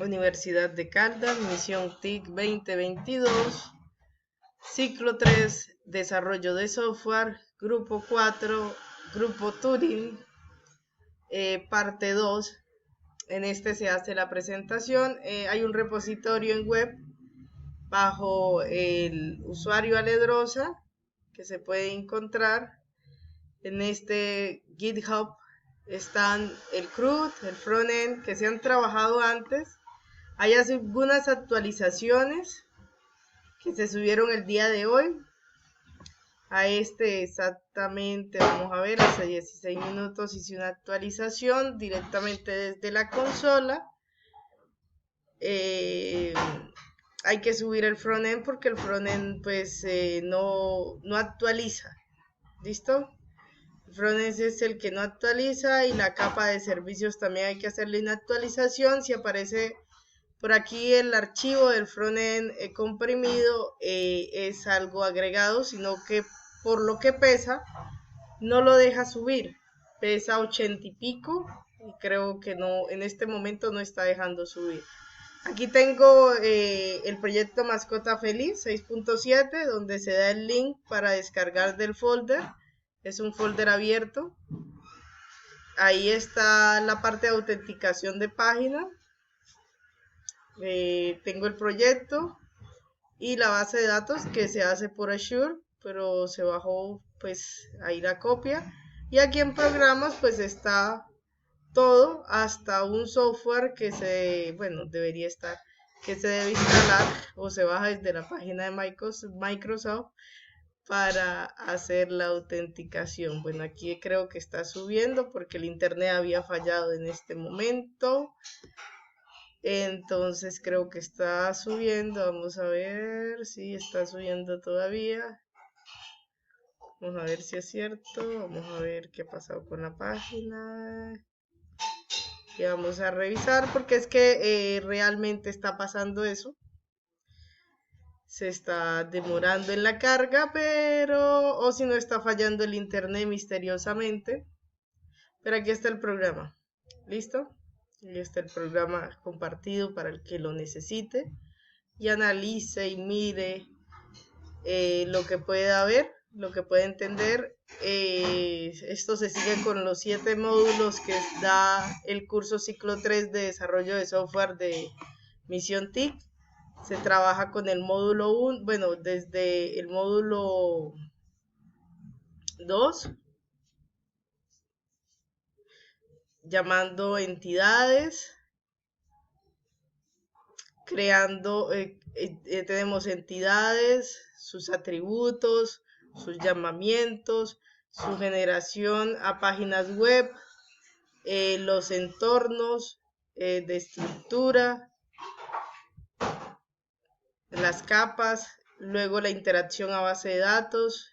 Universidad de Caldas, Misión TIC 2022, Ciclo 3, Desarrollo de Software, Grupo 4, Grupo Turing, parte 2. En este se hace la presentación. Hay un repositorio en web bajo el usuario Aledrosa que se puede encontrar. En este GitHub están el CRUD, el frontend que se han trabajado antes. Hay algunas actualizaciones que se subieron el día de hoy. A este exactamente, vamos a ver, hace 16 minutos hice una actualización directamente desde la consola. Hay que subir el frontend porque el frontend pues no actualiza. ¿Listo? El frontend es el que no actualiza y la capa de servicios también hay que hacerle una actualización. Si aparece por aquí el archivo del frontend comprimido, es algo agregado, sino que por lo que pesa no lo deja subir. Pesa 80 y pico y creo que no, en este momento no está dejando subir. Aquí tengo el proyecto Mascota Feliz 6.7, donde se da el link para descargar del folder. Es un folder abierto. Ahí está la parte de autenticación de página. Tengo el proyecto y la base de datos que se hace por Azure, pero se bajó pues ahí la copia. Y aquí en programas pues está todo, hasta un software que debería estar, que se debe instalar o se baja desde la página de Microsoft para hacer la autenticación. Bueno, aquí creo que está subiendo porque el internet había fallado en este momento. Entonces creo que está subiendo. Vamos a ver si está subiendo todavía. Vamos a ver si es cierto. Vamos a ver qué ha pasado con la página. Y vamos a revisar porque es que realmente está pasando eso. Se está demorando en la carga, pero o si no está fallando el internet misteriosamente. Pero aquí está el programa. ¿Listo? Aquí está el programa compartido para el que lo necesite y analice y mire lo que pueda ver, lo que pueda entender. Esto se sigue con los 7 módulos que da el curso ciclo 3 de desarrollo de software de Misión TIC. Se trabaja con el módulo 1, bueno, desde el módulo 2, llamando entidades, creando, tenemos entidades, sus atributos, sus llamamientos, su generación a páginas web, los entornos de estructura, las capas, luego la interacción a base de datos,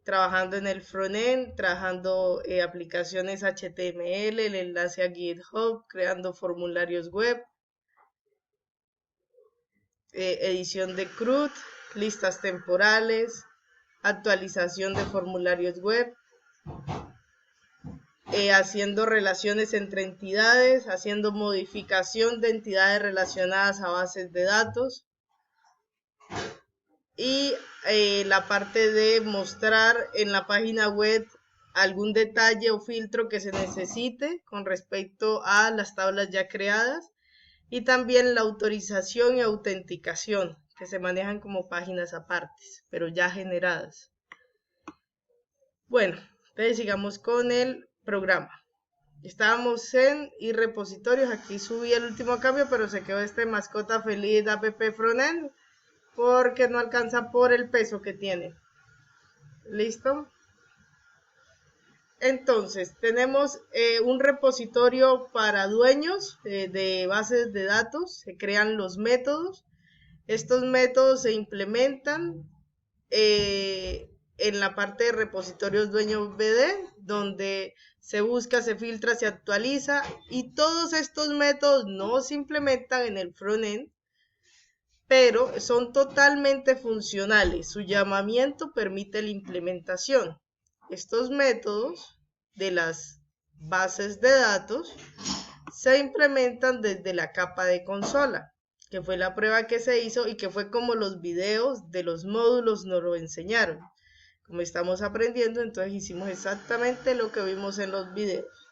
trabajando en el frontend, trabajando aplicaciones HTML, el enlace a GitHub, creando formularios web, edición de CRUD, listas temporales, actualización de formularios web, haciendo relaciones entre entidades, haciendo modificación de entidades relacionadas a bases de datos y la parte de mostrar en la página web algún detalle o filtro que se necesite con respecto a las tablas ya creadas y también la autorización y autenticación que se manejan como páginas apartes pero ya generadas. Bueno, entonces sigamos con el programa. Estábamos en repositorios, aquí subí el último cambio, pero se quedó este Mascota Feliz app frontend porque no alcanza por el peso que tiene. ¿Listo? Entonces, tenemos un repositorio para dueños de bases de datos, se crean los métodos. Estos métodos se implementan en la parte de repositorios dueños BD, donde se busca, se filtra, se actualiza y todos estos métodos no se implementan en el frontend, pero son totalmente funcionales. Su llamamiento permite la implementación. Estos métodos de las bases de datos se implementan desde la capa de consola, que fue la prueba que se hizo y que fue como los videos de los módulos nos lo enseñaron. Como estamos aprendiendo, entonces hicimos exactamente lo que vimos en los videos.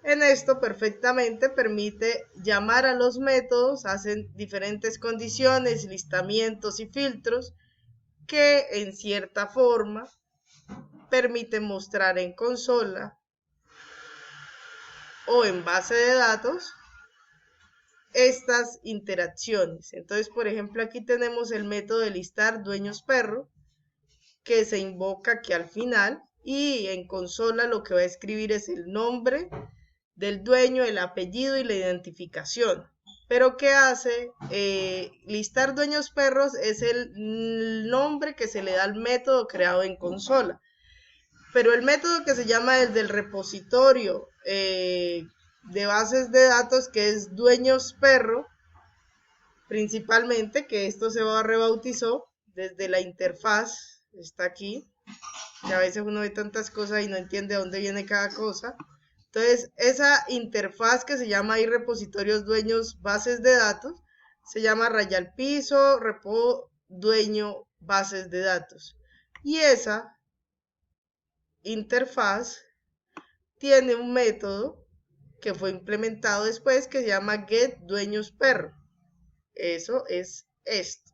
En esto perfectamente permite llamar a los métodos, hacen diferentes condiciones, listamientos y filtros que en cierta forma permiten mostrar en consola o en base de datos estas interacciones. Entonces, por ejemplo, aquí tenemos el método de listar dueños perro, que se invoca aquí al final, y en consola lo que va a escribir es el nombre del dueño, el apellido y la identificación. Pero ¿qué hace? Listar dueños perros es el nombre que se le da al método creado en consola. Pero el método que se llama desde el repositorio de bases de datos, que es dueños perro, principalmente, que esto se rebautizó desde la interfaz, está aquí, que a veces uno ve tantas cosas y no entiende a dónde viene cada cosa. Entonces, esa interfaz que se llama ahí repositorios dueños bases de datos, se llama raya al piso, repo dueño bases de datos. Y esa interfaz tiene un método que fue implementado después que se llama getDueñosPerro. Eso es esto.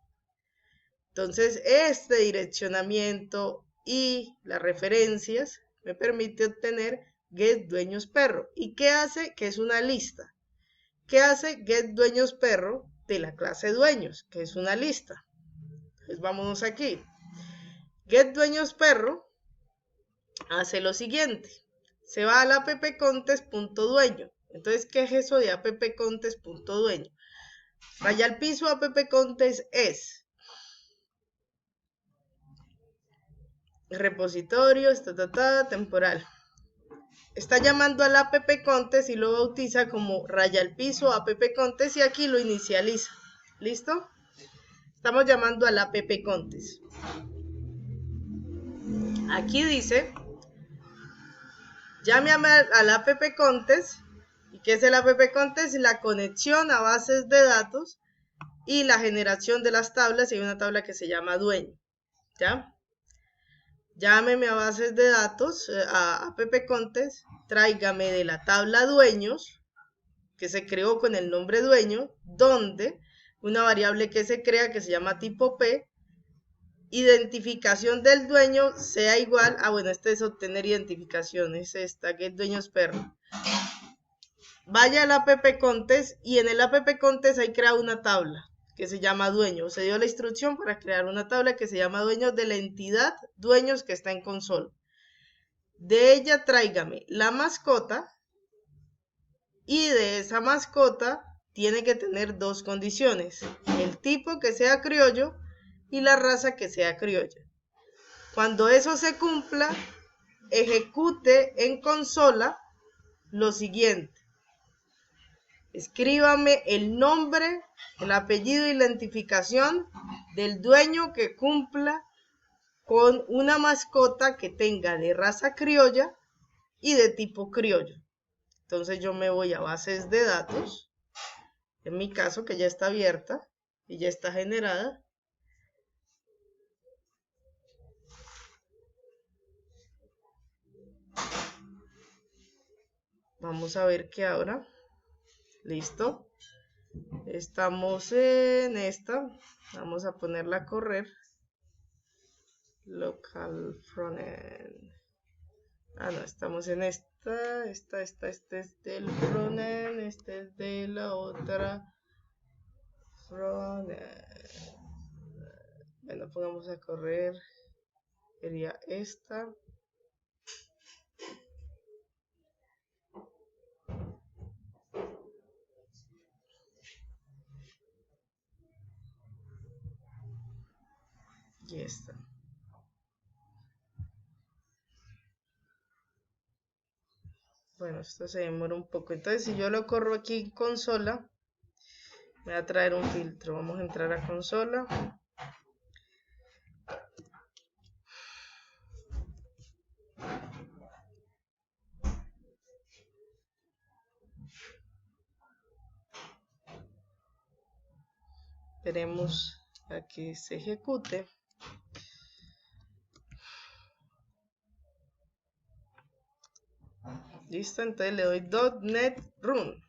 Entonces, este direccionamiento y las referencias me permite obtener getDueñosPerro. ¿Y qué hace? Que es una lista. ¿Qué hace getDueñosPerro de la clase dueños? Que es una lista. Entonces, vámonos aquí. getDueñosPerro hace lo siguiente. Se va al appcontest.dueño. Entonces, ¿qué es eso de appcontest.dueño? Raya al piso appcontest es repositorios, temporal. Está llamando al appcontest y lo bautiza como raya al piso appcontest y aquí lo inicializa. ¿Listo? Estamos llamando al appcontest. Aquí dice, llame al appcontest. ¿Y qué es el appcontest? La conexión a bases de datos y la generación de las tablas. Y hay una tabla que se llama dueño. ¿Ya? Llámeme a bases de datos, a appcontest, tráigame de la tabla dueños, que se creó con el nombre dueño, donde una variable que se crea que se llama tipo P, identificación del dueño sea igual a, bueno, este es obtener identificación, es esta, que es dueñosPerro. Vaya al appcontest y en el appcontest hay creado una tabla que se llama dueño. Se dio la instrucción para crear una tabla que se llama dueño de la entidad dueños que está en consola. De ella tráigame la mascota y de esa mascota tiene que tener dos condiciones. El tipo que sea criollo y la raza que sea criolla. Cuando eso se cumpla, ejecute en consola lo siguiente. Escríbame el nombre, el apellido y la identificación del dueño que cumpla con una mascota que tenga de raza criolla y de tipo criollo. Entonces yo me voy a bases de datos, en mi caso que ya está abierta y ya está generada. Vamos a ver qué ahora. Listo. Estamos en esta. Vamos a ponerla a correr. Local frontend. Ah, no, estamos en esta. Este es del frontend. Este es de la otra frontend. Bueno, pongamos a correr. Sería esta. Y esta. Bueno, esto se demora un poco. Entonces, si yo lo corro aquí en consola, me va a traer un filtro. Vamos a entrar a consola. Esperemos a que se ejecute. Listo, entonces le doy .NET Run.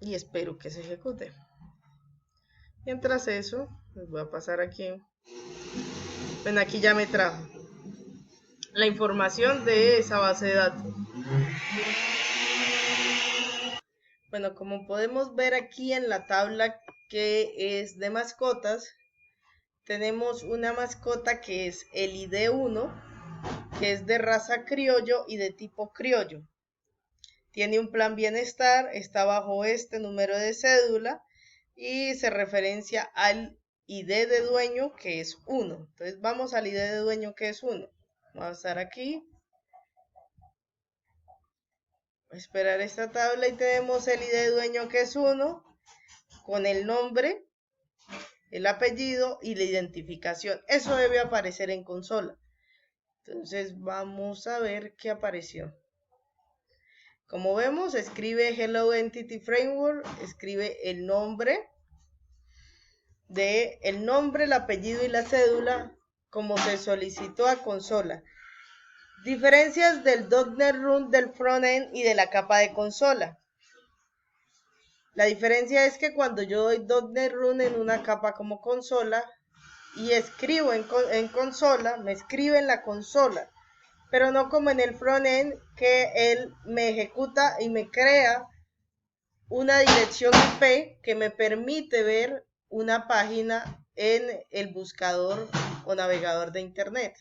Y espero que se ejecute. Mientras eso, les voy a pasar aquí. Bueno, aquí ya me trajo la información de esa base de datos. Bueno, como podemos ver aquí en la tabla que es de mascotas, tenemos una mascota que es el ID1, que es de raza criollo y de tipo criollo. Tiene un plan bienestar, está bajo este número de cédula y se referencia al ID de dueño, que es 1. Entonces vamos al ID de dueño, que es 1. Vamos a estar aquí. Esperar esta tabla y tenemos el ID de dueño, que es 1, con el nombre, el apellido y la identificación. Eso debe aparecer en consola. Entonces vamos a ver qué apareció. Como vemos, escribe Hello Entity Framework, escribe el nombre, el apellido y la cédula como se solicitó a consola. Diferencias del .NET Run del frontend y de la capa de consola. La diferencia es que cuando yo doy .NET Run en una capa como consola y escribo en consola, me escribe en la consola, pero no como en el frontend, que él me ejecuta y me crea una dirección IP que me permite ver una página en el buscador o navegador de internet.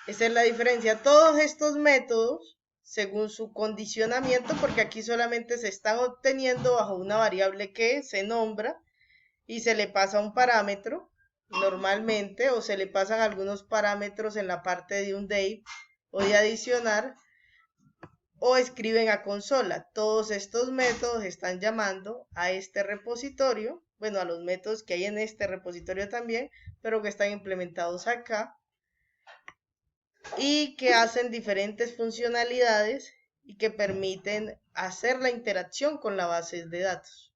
Esa es la diferencia. Todos estos métodos, según su condicionamiento, porque aquí solamente se están obteniendo bajo una variable que se nombra y se le pasa un parámetro normalmente, o se le pasan algunos parámetros en la parte de un date o de adicionar, o escriben a consola. Todos estos métodos están llamando a este repositorio, bueno, a los métodos que hay en este repositorio también, pero que están implementados acá y que hacen diferentes funcionalidades y que permiten hacer la interacción con la base de datos.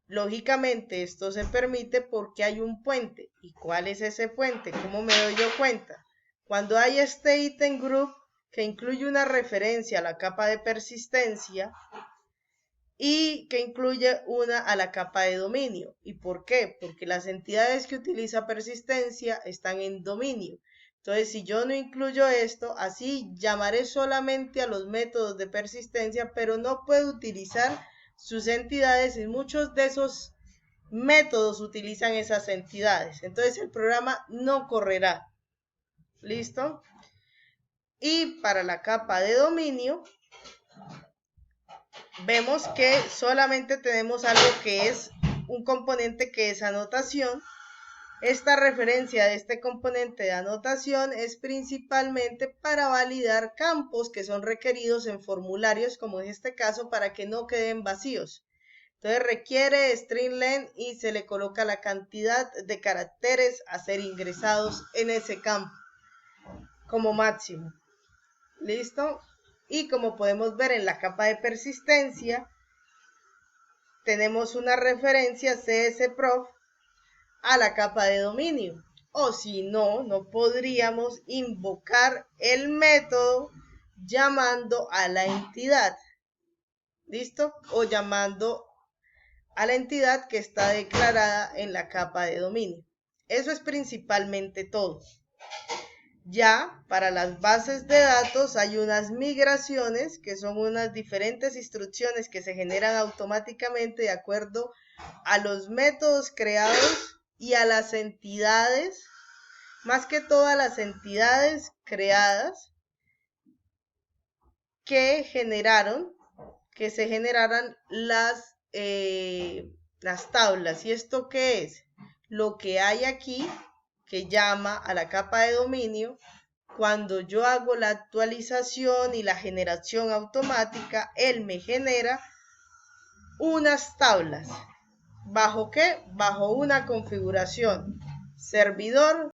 Lógicamente esto se permite porque hay un puente. ¿Y cuál es ese puente? ¿Cómo me doy yo cuenta? Cuando hay este item group que incluye una referencia a la capa de persistencia y que incluye una a la capa de dominio. ¿Y por qué? Porque las entidades que utiliza persistencia están en dominio. Entonces, si yo no incluyo esto, así llamaré solamente a los métodos de persistencia, pero no puedo utilizar sus entidades, y muchos de esos métodos utilizan esas entidades. Entonces, el programa no correrá. ¿Listo? Y para la capa de dominio, vemos que solamente tenemos algo que es un componente que es anotación. Esta referencia de este componente de anotación es principalmente para validar campos que son requeridos en formularios, como en este caso, para que no queden vacíos. Entonces requiere string length y se le coloca la cantidad de caracteres a ser ingresados en ese campo como máximo. ¿Listo? Y como podemos ver en la capa de persistencia, tenemos una referencia csprof a la capa de dominio. O si no, no podríamos invocar el método llamando a la entidad. ¿Listo? O llamando a la entidad que está declarada en la capa de dominio. Eso es principalmente todo. Ya para las bases de datos hay unas migraciones, que son unas diferentes instrucciones que se generan automáticamente de acuerdo a los métodos creados y a las entidades, más que todas las entidades creadas que se generaran las tablas. ¿Y esto qué es? Lo que hay aquí, que llama a la capa de dominio. Cuando yo hago la actualización y la generación automática, él me genera unas tablas. ¿Bajo qué? Bajo una configuración servidor